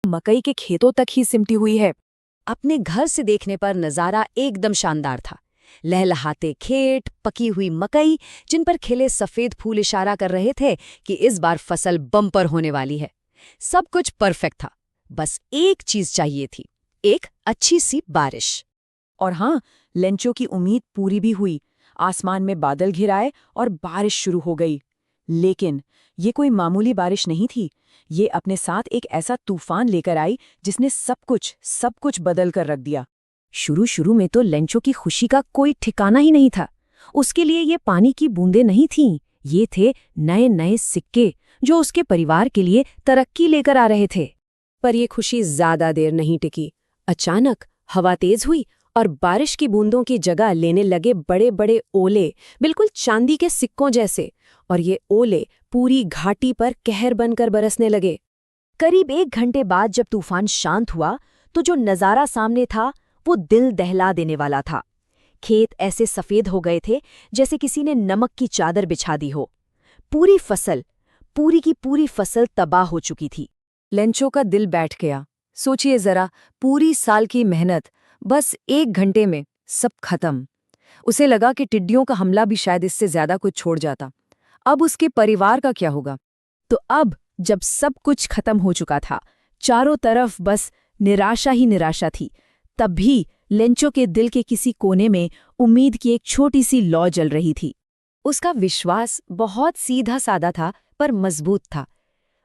मकई के खेतों तक ही सिमटी हुई है। अपने घर से देखने पर नजारा एकदम शानदार था। लहलहाते खेत, पकी हुई मकई, जिन पर खिले सफेद फूल इशारा कर रहे थे कि इस बार फसल बम्पर होने वाली है। सब कुछ परफेक्ट था, बस एक चीज चाहिए थी, एक अच्छी सी बारिश। और हाँ, लेंचो की उम्मीद पूरी भी हुई। आसमान में बादल घिराए और बारिश शुरू हो गई। लेकिन ये कोई मामूली बारिश नहीं थी। ये अपने साथ एक ऐसा तूफान लेकर आई जिसने सब कुछ बदल कर रख दिया। शुरू शुरू में तो लेंचो की खुशी का कोई ठिकाना ही नहीं था। उसके लिए ये पानी की बूंदें नहीं थीं, ये थे नए नए सिक्के जो उसके परिवार के लिए तरक्की लेकर आ रहे थे। पर यह खुशी ज्यादा देर नहीं टिकी। अचानक हवा तेज हुई और बारिश की बूंदों की जगह लेने लगे बड़े बड़े ओले, बिल्कुल चांदी के सिक्कों जैसे। और ये ओले पूरी घाटी पर कहर बनकर बरसने लगे। करीब 1 घंटे बाद जब तूफान शांत हुआ तो जो नजारा सामने था वो दिल दहला देने वाला था। खेत ऐसे सफेद हो गए थे जैसे किसी ने नमक की चादर बिछा दी हो। पूरी फसल, पूरी की पूरी फसल तबाह हो चुकी थी। लेंचो का दिल बैठ गया। सोचिए जरा, पूरी साल की मेहनत बस 1 घंटे में सब खत्म। उसे लगा कि टिड्डियों का हमला भी शायद इससे ज्यादा कुछ छोड़ जाता। अब उसके परिवार का क्या होगा? तो अब जब सब कुछ खत्म हो चुका था, चारों तरफ बस निराशा ही निराशा थी, तब भी लेंचो के दिल के किसी कोने में उम्मीद की एक छोटी सी लौ जल रही थी। उसका विश्वास बहुत सीधा साधा था पर मजबूत था।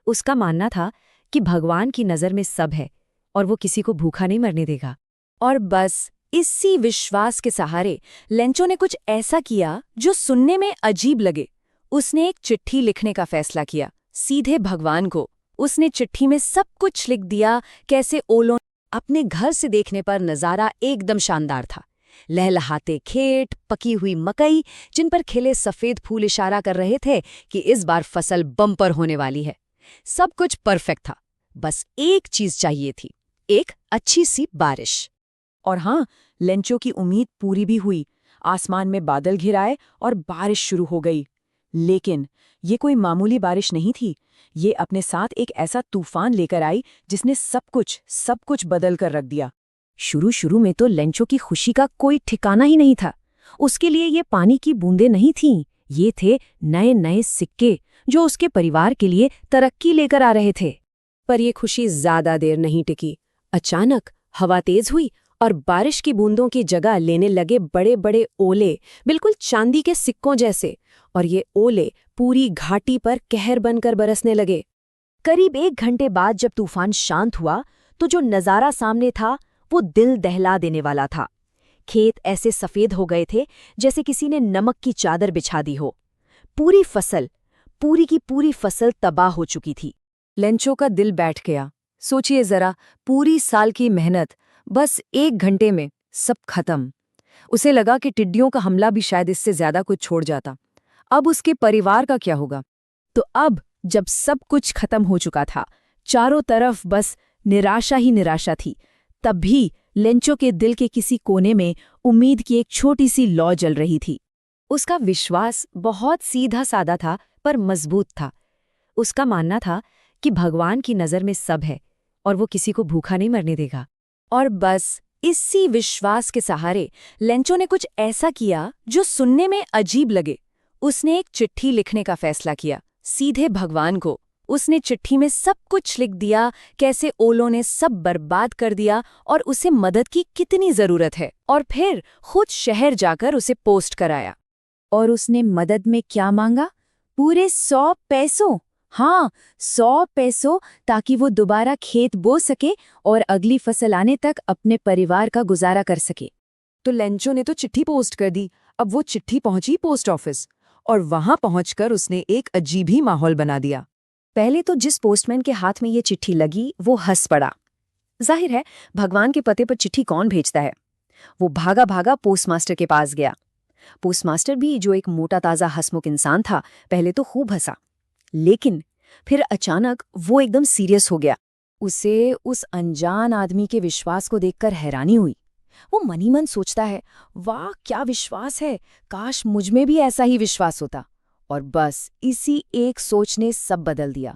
उसका मानना था कि भगवान की नज़र में सब है और वो किसी को भूखा नहीं मरने देगा। और बस इसी विश्वास के सहारे लेंचो ने कुछ ऐसा किया जो सुनने में अजीब लगे। उसने एक चिट्ठी लिखने का फैसला किया, सीधे भगवान को। उसने चिट्ठी में सब कुछ लिख दिया, कैसे ओलों। अपने घर से देखने पर नजारा एकदम शानदार था। लहलहाते खेत, पकी हुई मकई, जिन पर खिले सफेद फूल इशारा कर रहे थे कि इस बार फसल बम्पर होने वाली है। सब कुछ परफेक्ट था, बस एक चीज चाहिए थी, एक अच्छी सी बारिश। और हाँ, लेंचो की उम्मीद पूरी भी हुई। आसमान में बादल घिराए और बारिश शुरू हो गई। लेकिन ये कोई मामूली बारिश नहीं थी। ये अपने साथ एक ऐसा तूफान लेकर आई जिसने सब कुछ बदल कर रख दिया। शुरू शुरू में तो लेंचो की खुशी का कोई ठिकाना ही नहीं था। उसके लिए ये पानी की बूंदें नहीं थीं, ये थे नए नए सिक्के जो उसके परिवार के लिए तरक्की लेकर आ रहे थे। पर यह खुशी ज्यादा देर नहीं टिकी। अचानक हवा तेज हुई और बारिश की बूंदों की जगह लेने लगे बड़े बड़े ओले, बिल्कुल चांदी के सिक्कों जैसे। और ये ओले पूरी घाटी पर कहर बनकर बरसने लगे। करीब 1 घंटे बाद जब तूफान शांत हुआ तो जो नजारा सामने था वो दिल दहला देने वाला था। खेत ऐसे सफेद हो गए थे जैसे किसी ने नमक की चादर बिछा दी हो। पूरी फसल, पूरी की पूरी फसल तबाह हो चुकी थी। लेंचो का दिल बैठ गया। सोचिए जरा, पूरी साल की मेहनत बस 1 घंटे में सब खत्म। उसे लगा कि टिड्डियों का हमला भी शायद इससे ज्यादा कुछ छोड़ जाता। अब उसके परिवार का क्या होगा? तो अब जब सब कुछ खत्म हो चुका था, चारों तरफ बस निराशा ही निराशा थी, तब भी लेंचो के दिल के किसी कोने में उम्मीद की एक छोटी सी लौ जल रही थी। उसका विश्वास बहुत सीधा साधा था पर मजबूत था। उसका मानना था कि भगवान की नज़र में सब है और वो किसी को भूखा नहीं मरने देगा। और बस इसी विश्वास के सहारे लेंचो ने कुछ ऐसा किया जो सुनने में अजीब लगे। उसने एक चिट्ठी लिखने का फैसला किया, सीधे भगवान को। उसने चिट्ठी में सब कुछ लिख दिया, कैसे ओलों ने सब बर्बाद कर दिया और उसे मदद की कितनी जरूरत है। और फिर खुद शहर जाकर उसे पोस्ट कराया। और उसने मदद में क्या मांगा? पूरे 100 पैसों। हाँ, 100 पैसों, ताकि वो दोबारा खेत बो सके और अगली फसल आने तक अपने परिवार का गुजारा कर सके। तो लेंचो ने तो चिट्ठी पोस्ट कर दी। अब वो चिट्ठी पहुंची पोस्ट ऑफिस और वहां पहुंचकर उसने एक अजीब ही माहौल बना दिया। पहले तो जिस पोस्टमैन के हाथ में ये चिट्ठी लगी वो हंस पड़ा। जाहिर है, भगवान के पते पर चिट्ठी कौन भेजता है। वो भागा भागा पोस्टमास्टर के पास गया। पोस्टमास्टर भी, जो एक मोटा ताज़ा हंसमुख इंसान था, पहले तो खूब हंसा, लेकिन फिर अचानक वो एकदम सीरियस हो गया। उसे उस अनजान आदमी के विश्वास को देखकर हैरानी हुई। वो मन ही मन सोचता है, वाह क्या विश्वास है, काश मुझ में भी ऐसा ही विश्वास होता। और बस इसी एक सोच ने सब बदल दिया।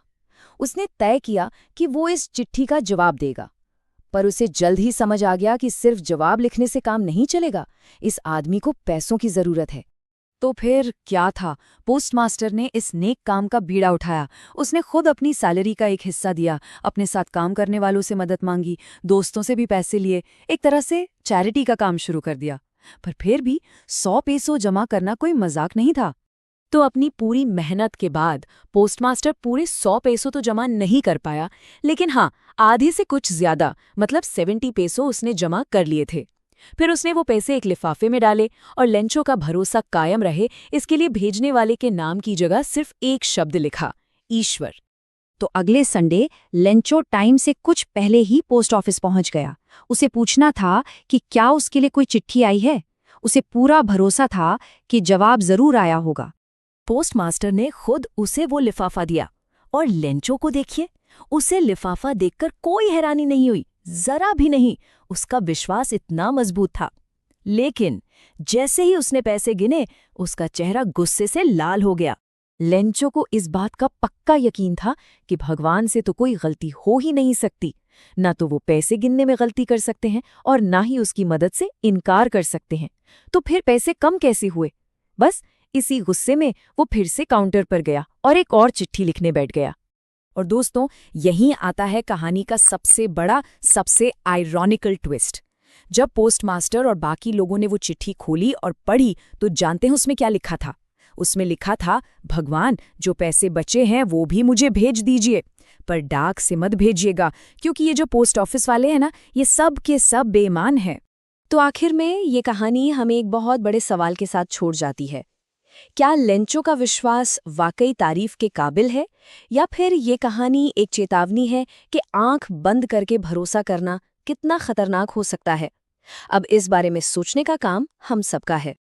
उसने तय किया कि वो इस चिट्ठी का जवाब देगा। पर उसे जल्द ही समझ आ गया कि सिर्फ जवाब लिखने से काम नहीं चलेगा, इस आदमी को पैसों की जरूरत है। तो फिर क्या था? पोस्टमास्टर ने इस नेक काम का बीड़ा उठाया। उसने खुद अपनी सैलरी का एक हिस्सा दिया, अपने साथ काम करने वालों से मदद मांगी, दोस्तों से भी पैसे लिए, एक तरह से चैरिटी का काम शुरू कर दिया। पर फिर भी 100 पैसों जमा करना कोई मजाक नहीं था। तो अपनी पूरी मेहनत के बाद पोस्टमास्टर पूरे 100 पैसों तो जमा नहीं कर पाया, लेकिन हाँ, आधे से कुछ ज्यादा मतलब 70 पैसों उसने जमा कर लिए थे। फिर उसने वो पैसे एक लिफाफे में डाले और लेंचो का भरोसा कायम रहे इसके लिए भेजने वाले के नाम की जगह सिर्फ एक शब्द लिखा, ईश्वर। तो अगले संडे लेंचो टाइम से कुछ पहले ही पोस्ट ऑफिस पहुंच गया। उसे पूछना था कि क्या उसके लिए कोई चिट्ठी आई है। उसे पूरा भरोसा था कि जवाब जरूर आया होगा। पोस्टमास्टर ने खुद उसे वो लिफाफा दिया और लेंचो को देखिए, उसे लिफाफा देखकर कोई हैरानी नहीं हुई, जरा भी नहीं। उसका विश्वास इतना मजबूत था। लेकिन जैसे ही उसने पैसे गिने, उसका चेहरा गुस्से से लाल हो गया। लेंचो को इस बात का पक्का यकीन था कि भगवान से तो कोई गलती हो ही नहीं सकती। ना तो वो पैसे गिनने में गलती कर सकते हैं और ना ही उसकी मदद से इनकार कर सकते हैं। तो फिर पैसे कम कैसे हुए? बस इसी गुस्से में वो फिर से काउंटर पर गया और एक और चिट्ठी लिखने बैठ गया। और दोस्तों, यहीं आता है कहानी का सबसे बड़ा, सबसे आयरॉनिकल ट्विस्ट। जब पोस्टमास्टर और बाकी लोगों ने वो चिट्ठी खोली और पढ़ी तो जानते हैं उसमें क्या लिखा था? उसमें लिखा था, भगवान, जो पैसे बचे हैं वो भी मुझे भेज दीजिए, पर डाक से मत भेजिएगा, क्योंकि ये जो पोस्ट ऑफिस वाले हैं ना, ये सब के सब बेईमान हैं। तो आखिर में ये कहानी हमें एक बहुत बड़े सवाल के साथ छोड़ जाती है। क्या लेंचो का विश्वास वाकई तारीफ के काबिल है, या फिर ये कहानी एक चेतावनी है कि आंख बंद करके भरोसा करना कितना खतरनाक हो सकता है? अब इस बारे में सोचने का काम हम सबका है।